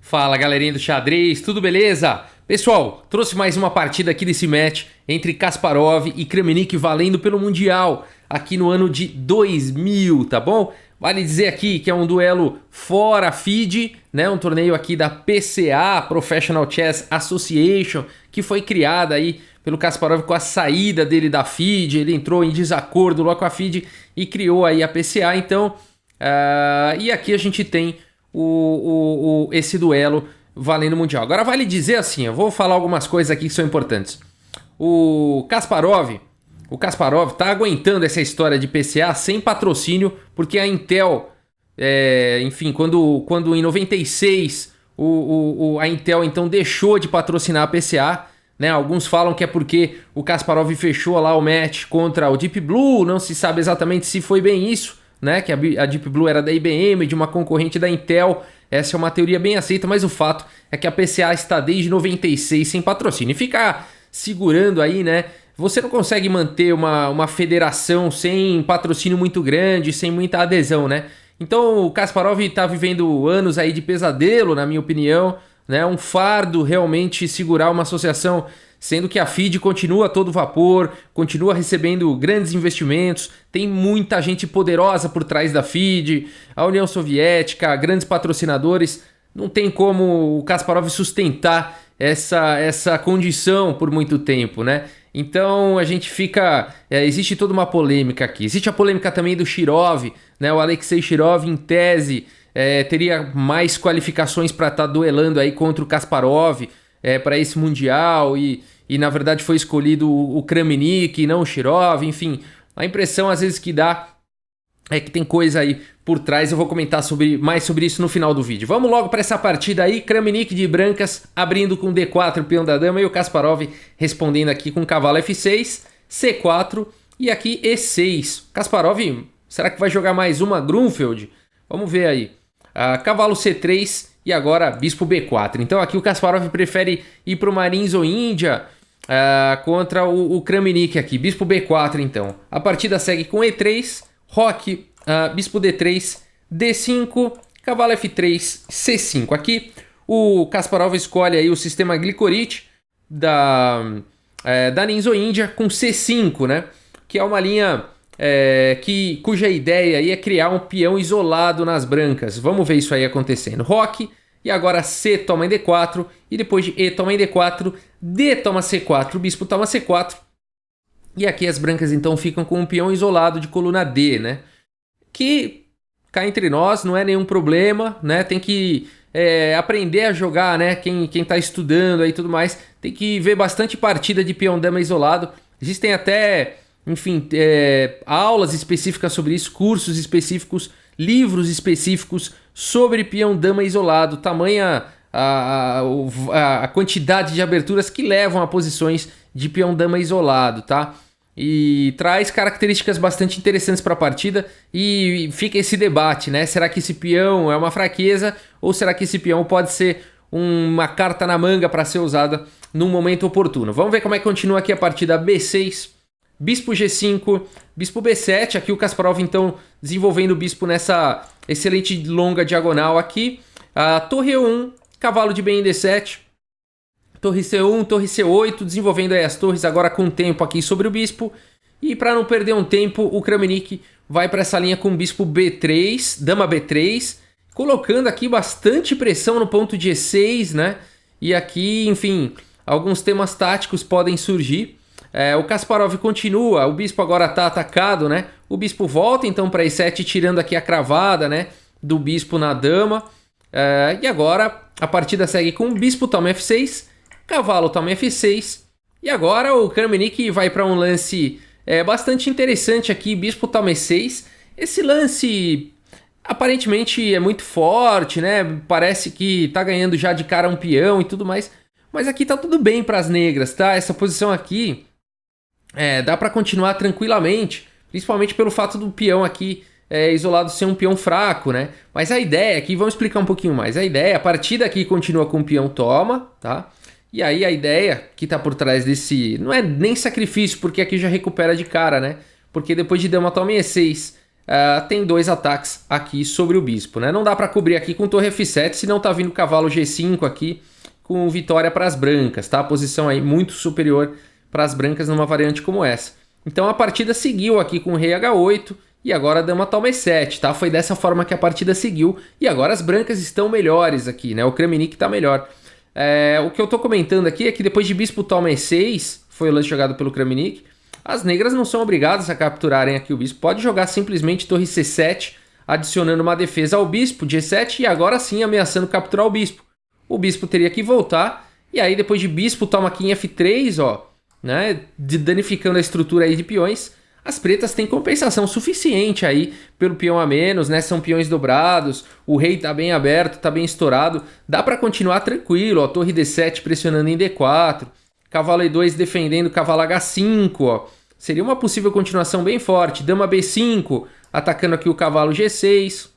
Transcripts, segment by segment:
Fala galerinha do xadrez, tudo beleza? Pessoal, trouxe mais uma partida aqui desse match entre Kasparov e Kramnik valendo pelo Mundial aqui no ano de 2000, tá bom? Vale dizer aqui que é um duelo fora FIDE, né? Um torneio aqui da PCA, Professional Chess Association, que foi criada aí pelo Kasparov com a saída dele da FIDE. Ele entrou em desacordo lá com a FIDE e criou aí a PCA, então... e aqui a gente tem esse duelo valendo o Mundial. Agora vale dizer assim, eu vou falar algumas coisas aqui que são importantes. O Kasparov tá aguentando essa história de PCA sem patrocínio, porque a Intel, enfim, quando em 96 a Intel então deixou de patrocinar a PCA, né? Alguns falam que é porque o Kasparov fechou lá o match contra o Deep Blue, não se sabe exatamente se foi bem isso, né? Que a Deep Blue era da IBM, de uma concorrente da Intel. Essa é uma teoria bem aceita, mas o fato é que a PCA está desde 96 sem patrocínio. E ficar segurando aí, né? Você não consegue manter uma federação sem patrocínio muito grande, sem muita adesão, né? Então o Kasparov está vivendo anos aí de pesadelo, na minha opinião, né? Um fardo realmente segurar uma associação, sendo que a FIDE continua a todo vapor, continua recebendo grandes investimentos, tem muita gente poderosa por trás da FIDE, a União Soviética, grandes patrocinadores. Não tem como o Kasparov sustentar essa condição por muito tempo, né? Então a gente fica... existe toda uma polêmica aqui. Existe a polêmica também do Shirov, né? O Alexei Shirov, em tese, teria mais qualificações para estar duelando aí contra o Kasparov para esse Mundial e na verdade foi escolhido o Kramnik e não o Shirov. Enfim, a impressão às vezes que dá é que tem coisa aí por trás. Eu vou comentar mais sobre isso no final do vídeo. Vamos logo para essa partida aí. Kramnik de brancas abrindo com D4, peão da dama, e o Kasparov respondendo aqui com cavalo F6, C4 e aqui E6. Kasparov, será que vai jogar mais uma Grunfeld? Vamos ver aí. Cavalo C3 e agora bispo B4. Então aqui o Kasparov prefere ir para o Marinzo Índia contra o Kramnik aqui. Bispo B4 então. A partida segue com E3, Roque, bispo D3, D5, cavalo F3, C5. Aqui o Kasparov escolhe aí o sistema Glicorit da Ninzo Índia com C5, né? Que é uma linha cuja ideia aí é criar um peão isolado nas brancas. Vamos ver isso aí acontecendo. Roque, e agora C toma em D4, e depois de E toma em D4, D toma C4, bispo toma C4. E aqui as brancas então ficam com um peão isolado de coluna D, né? Que, cá entre nós, não é nenhum problema, né? Tem que aprender a jogar, né? Quem tá estudando aí e tudo mais, tem que ver bastante partida de peão dama isolado. Existem até, enfim, aulas específicas sobre isso, cursos específicos, livros específicos sobre peão dama isolado, tamanha a quantidade de aberturas que levam a posições de peão dama isolado, tá? E traz características bastante interessantes para a partida e fica esse debate, né? Será que esse peão é uma fraqueza ou será que esse peão pode ser uma carta na manga para ser usada num momento oportuno? Vamos ver como é que continua aqui a partida. B6, bispo G5, bispo B7. Aqui o Kasparov então desenvolvendo o bispo nessa excelente longa diagonal aqui. Torre E1, cavalo de bem em D7. Torre C1, torre C8, desenvolvendo aí as torres agora com tempo aqui sobre o bispo. E para não perder um tempo, o Kramnik vai para essa linha com bispo B3, dama B3, colocando aqui bastante pressão no ponto de E6, né? E aqui, enfim, alguns temas táticos podem surgir. O Kasparov continua, o bispo agora está atacado, né? O bispo volta então para E7, tirando aqui a cravada, né? Do bispo na dama. E agora a partida segue com o bispo toma F6, cavalo toma F6, e agora o Kramnik vai para um lance bastante interessante aqui, bispo toma E6. Esse lance aparentemente é muito forte, né? Parece que tá ganhando já de cara um peão e tudo mais, mas aqui tá tudo bem para as negras, tá? Essa posição aqui dá para continuar tranquilamente, principalmente pelo fato do peão aqui isolado ser um peão fraco, né? Mas a ideia aqui, vamos explicar um pouquinho mais. A partida aqui continua com o peão toma, tá? E aí a ideia que tá por trás desse... Não é nem sacrifício, porque aqui já recupera de cara, né? Porque depois de dama toma em E6, tem 2 ataques aqui sobre o bispo, né? Não dá para cobrir aqui com torre F7, senão tá vindo cavalo G5 aqui com vitória para as brancas, tá? A posição aí muito superior para as brancas numa variante como essa. Então a partida seguiu aqui com o rei H8 e agora a dama toma E7, tá? Foi dessa forma que a partida seguiu e agora as brancas estão melhores aqui, né? O Kramnik tá melhor. O que eu tô comentando aqui é que depois de bispo toma E6, foi o lance jogado pelo Kramnik, as negras não são obrigadas a capturarem aqui o bispo. Pode jogar simplesmente torre C7, adicionando uma defesa ao bispo, G7, e agora sim ameaçando capturar o bispo. O bispo teria que voltar, e aí depois de bispo toma aqui em F3, ó, né, danificando a estrutura aí de peões. As pretas têm compensação suficiente aí pelo peão a menos, né? São peões dobrados, o rei tá bem aberto, tá bem estourado. Dá para continuar tranquilo, ó, torre D7 pressionando em D4, cavalo E2 defendendo cavalo H5, ó. Seria uma possível continuação bem forte. Dama B5, atacando aqui o cavalo G6.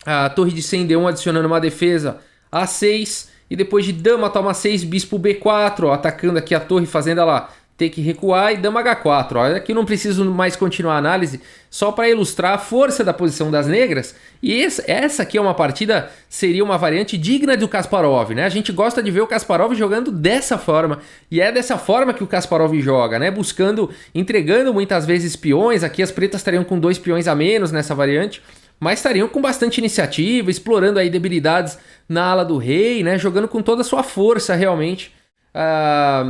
A torre de 100 D1 adicionando uma defesa A6. E depois de dama toma 6, bispo B4, ó, atacando aqui a torre, fazendo ela ter que recuar. E dama H4. Ó. Aqui não preciso mais continuar a análise, só para ilustrar a força da posição das negras. E essa aqui é uma partida, seria uma variante digna do Kasparov, né? A gente gosta de ver o Kasparov jogando dessa forma. E é dessa forma que o Kasparov joga, né? Buscando, entregando muitas vezes peões. Aqui as pretas estariam com 2 peões a menos nessa variante, mas estariam com bastante iniciativa, explorando aí debilidades na ala do rei, né? Jogando com toda a sua força realmente.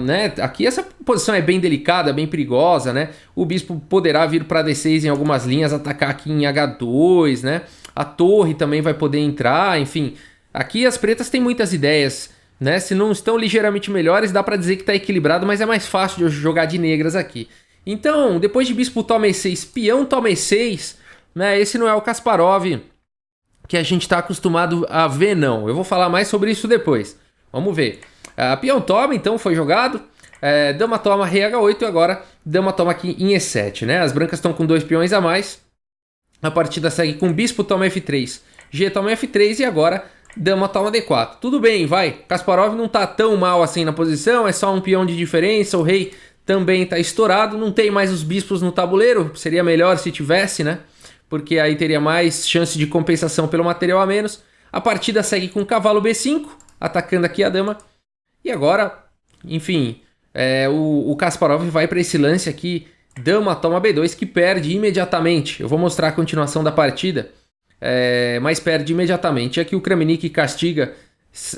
Né? Aqui essa posição é bem delicada, bem perigosa, né? O bispo poderá vir para D6 em algumas linhas, atacar aqui em H2, né? A torre também vai poder entrar, enfim. Aqui as pretas têm muitas ideias, né? Se não estão ligeiramente melhores, dá para dizer que está equilibrado, mas é mais fácil de jogar de negras aqui. Então, depois de bispo toma E6, peão toma E6, né? Esse não é o Kasparov que a gente está acostumado a ver, não. Eu vou falar mais sobre isso depois. Vamos ver. Peão toma, então foi jogado. Dama toma rei H8 e agora dama toma aqui em E7, né? As brancas estão com 2 peões a mais. A partida segue com bispo toma F3, G toma F3 e agora dama toma D4. Tudo bem, vai. Kasparov não tá tão mal assim na posição, é só um peão de diferença. O rei também tá estourado, não tem mais os bispos no tabuleiro. Seria melhor se tivesse, né? Porque aí teria mais chance de compensação pelo material a menos. A partida segue com cavalo B5, atacando aqui a dama. E agora, enfim, o Kasparov vai para esse lance aqui, dama toma B2, que perde imediatamente. Eu vou mostrar a continuação da partida, mas perde imediatamente. Aqui o Kramnik castiga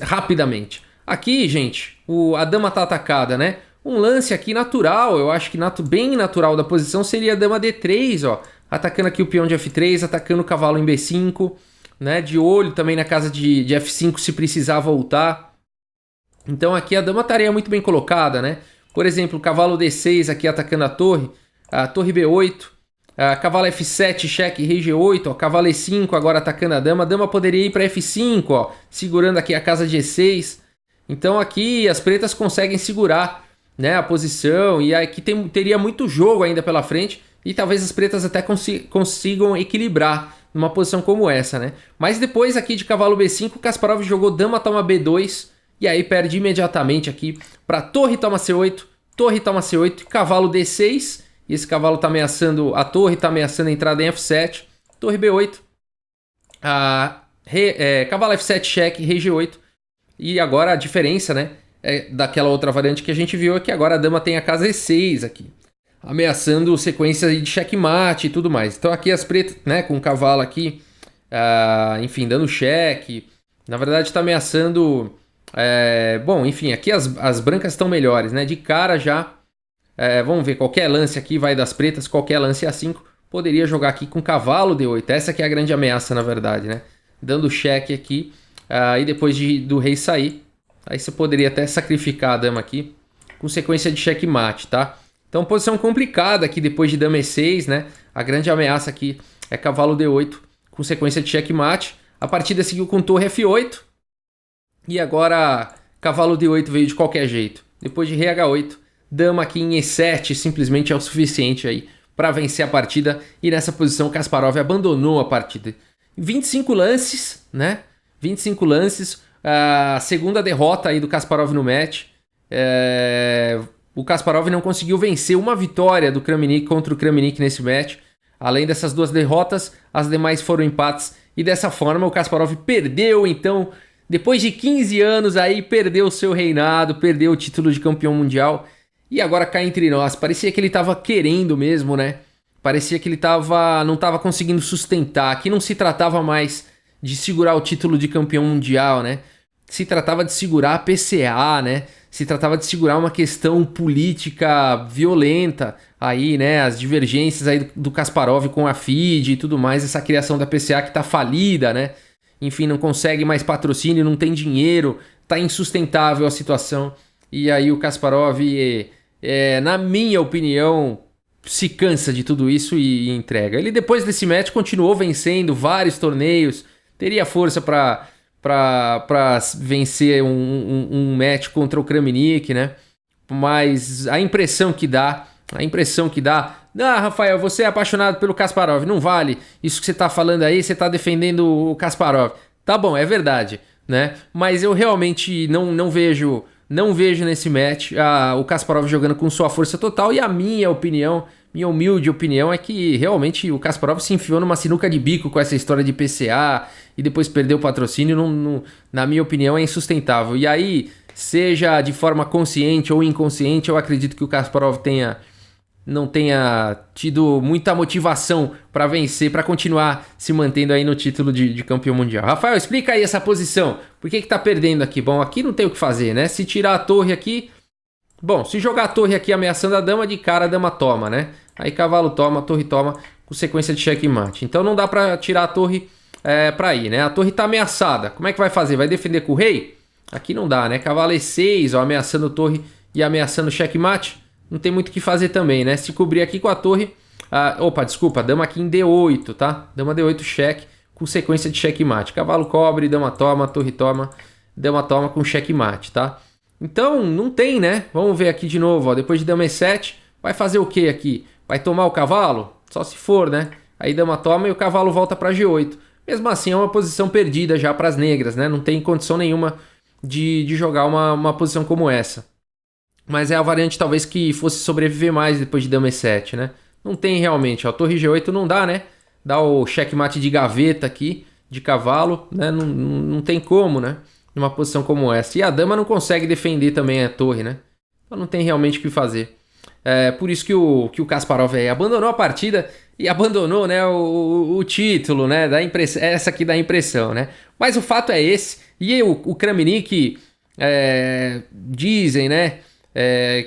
rapidamente. Aqui, gente, a dama tá atacada, né? Um lance aqui natural, eu acho que bem natural da posição seria a dama D3, ó. Atacando aqui o peão de F3, atacando o cavalo em B5, né? De olho também na casa de F5 se precisar voltar. Então aqui a dama estaria muito bem colocada, né? Por exemplo, o cavalo D6 aqui atacando a torre B8, cavalo F7, cheque, rei G8, ó, cavalo E5 agora atacando a dama poderia ir para F5, ó, segurando aqui a casa G6. Então aqui as pretas conseguem segurar, né, a posição e aqui teria muito jogo ainda pela frente e talvez as pretas até consigam equilibrar numa posição como essa, né? Mas depois aqui de cavalo B5, Kasparov jogou dama toma B2, e aí perde imediatamente aqui para torre toma C8, cavalo D6. E esse cavalo está ameaçando a torre, está ameaçando a entrada em F7. Torre B8. Cavalo F7 cheque, rei G8. E agora a diferença, né, daquela outra variante que a gente viu é que agora a dama tem a casa E6 aqui. Ameaçando sequência de checkmate e tudo mais. Então aqui as pretas, né, com o cavalo aqui, enfim, dando cheque. Na verdade está ameaçando... bom, enfim, aqui as brancas estão melhores, né? De cara já, vamos ver, qualquer lance aqui vai das pretas, qualquer lance A5, poderia jogar aqui com cavalo D8. Essa aqui é a grande ameaça, na verdade, né? Dando cheque aqui, e depois do rei sair, aí você poderia até sacrificar a dama aqui, com sequência de checkmate, tá? Então, posição complicada aqui depois de dama E6, né? A grande ameaça aqui é cavalo D8, com sequência de checkmate. A partida seguiu com torre F8, e agora cavalo D8 veio de qualquer jeito. Depois de rei H8, dama aqui em E7 simplesmente é o suficiente aí para vencer a partida. E nessa posição Kasparov abandonou a partida. 25 lances, né? 25 lances. A segunda derrota aí do Kasparov no match. O Kasparov não conseguiu vencer uma vitória do Kramnik contra o Kramnik nesse match. Além dessas 2 derrotas, as demais foram empates e dessa forma o Kasparov perdeu, então, depois de 15 anos aí, perdeu o seu reinado, perdeu o título de campeão mundial e agora cá entre nós. Parecia que ele estava querendo mesmo, né? Parecia que ele não estava conseguindo sustentar, que não se tratava mais de segurar o título de campeão mundial, né? Se tratava de segurar a PCA, né? Se tratava de segurar uma questão política violenta aí, né? As divergências aí do Kasparov com a FIDE e tudo mais, essa criação da PCA que tá falida, né? Enfim, não consegue mais patrocínio, não tem dinheiro, tá insustentável a situação. E aí o Kasparov, na minha opinião, se cansa de tudo isso e entrega. Ele depois desse match continuou vencendo vários torneios, teria força para vencer um match contra o Kramnik, né? Mas a impressão que dá, Rafael, você é apaixonado pelo Kasparov, não vale isso que você tá falando aí, você tá defendendo o Kasparov. Tá bom, é verdade, né? Mas eu realmente não vejo nesse match o Kasparov jogando com sua força total, e a minha humilde opinião é que realmente o Kasparov se enfiou numa sinuca de bico com essa história de PCA e depois perdeu o patrocínio. Na minha opinião é insustentável. E aí, seja de forma consciente ou inconsciente, eu acredito que o Kasparov não tenha tido muita motivação para vencer, para continuar se mantendo aí no título de campeão mundial. Rafael, explica aí essa posição. Por que tá perdendo aqui? Bom, aqui não tem o que fazer, né? Se tirar a torre aqui... Bom, se jogar a torre aqui ameaçando a dama, de cara a dama toma, né? Aí cavalo toma, torre toma, com sequência de checkmate. Então não dá pra tirar a torre pra ir, né? A torre tá ameaçada. Como é que vai fazer? Vai defender com o rei? Aqui não dá, né? Cavalo E6, ó, ameaçando torre e ameaçando checkmate. Não tem muito o que fazer também, né? Se cobrir aqui com a torre... dama aqui em D8, tá? Dama D8 cheque, com sequência de checkmate. Cavalo cobre, dama toma, torre toma, dama toma com checkmate, tá? Então, não tem, né? Vamos ver aqui de novo, ó. Depois de dama E7, vai fazer o que aqui? Vai tomar o cavalo? Só se for, né? Aí dama toma e o cavalo volta para G8. Mesmo assim, é uma posição perdida já para as negras, né? Não tem condição nenhuma de jogar uma posição como essa. Mas é a variante talvez que fosse sobreviver mais depois de dama E7, né? Não tem realmente, ó. Torre G8 não dá, né? Dá o checkmate de gaveta aqui, de cavalo, né? Não tem como, né? Numa posição como essa. E a dama não consegue defender também a torre, né? Então não tem realmente o que fazer. É por isso que o Kasparov abandonou a partida e abandonou, né, o título, né? Essa aqui dá impressão, né? Mas o fato é esse. E o Kramnik, dizem, né?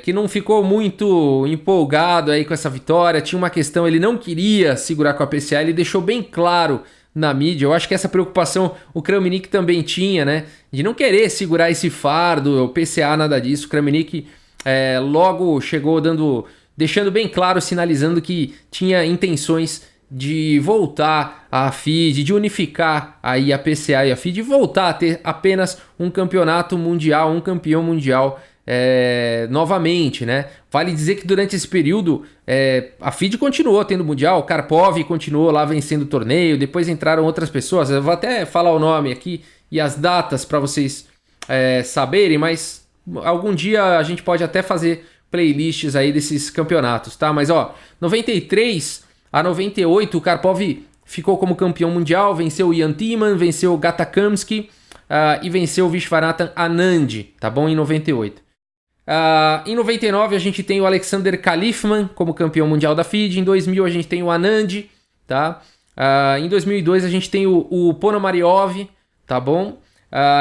Que não ficou muito empolgado aí com essa vitória. Tinha uma questão, ele não queria segurar com a PCA, ele deixou bem claro na mídia. Eu acho que essa preocupação o Kramnik também tinha, né? De não querer segurar esse fardo, o PCA, nada disso. O Kramnik logo chegou deixando bem claro, sinalizando que tinha intenções de voltar à FIDE, de unificar aí a PCA e a FIDE, e voltar a ter apenas um campeonato mundial, um campeão mundial novamente, né? Vale dizer que durante esse período a FIDE continuou tendo mundial, o Karpov continuou lá vencendo o torneio, depois entraram outras pessoas, eu vou até falar o nome aqui e as datas para vocês saberem, mas algum dia a gente pode até fazer playlists aí desses campeonatos, tá? Mas ó, 93 a 98 o Karpov ficou como campeão mundial, venceu o Ian Thiemann, venceu o Gata Kamsky e venceu o Vishwanathan Anand, tá bom? Em 98. Em 99 a gente tem o Alexander Kalifman como campeão mundial da FIDE. Em 2000 a gente tem o Anand, tá? Em 2002 a gente tem o Ponomariov, tá bom?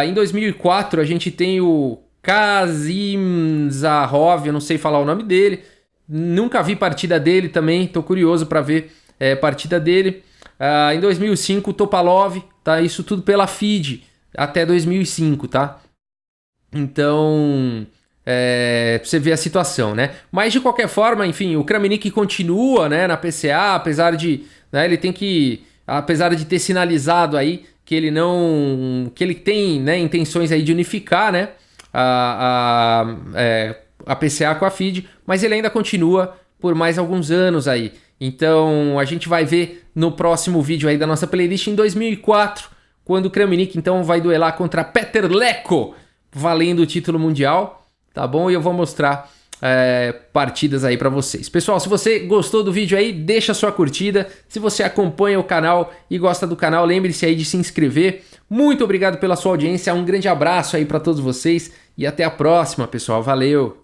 Em 2004 a gente tem o Kazimzarov, eu não sei falar o nome dele. Nunca vi partida dele também, tô curioso para ver partida dele. Em 2005 o Topalov, tá? Isso tudo pela FIDE até 2005, tá? Então... pra você ver a situação, né? Mas de qualquer forma, enfim, o Kramnik continua, né, na PCA, apesar de, né, apesar de ter sinalizado aí que ele tem, né, intenções aí de unificar, né, a PCA com a FIDE, mas ele ainda continua por mais alguns anos aí. Então a gente vai ver no próximo vídeo aí da nossa playlist em 2004, quando o Kramnik então vai duelar contra Petr Leko, valendo o título mundial. Tá bom? E eu vou mostrar partidas aí para vocês. Pessoal, se você gostou do vídeo aí, deixa sua curtida. Se você acompanha o canal e gosta do canal, lembre-se aí de se inscrever. Muito obrigado pela sua audiência, um grande abraço aí para todos vocês e até a próxima, pessoal. Valeu!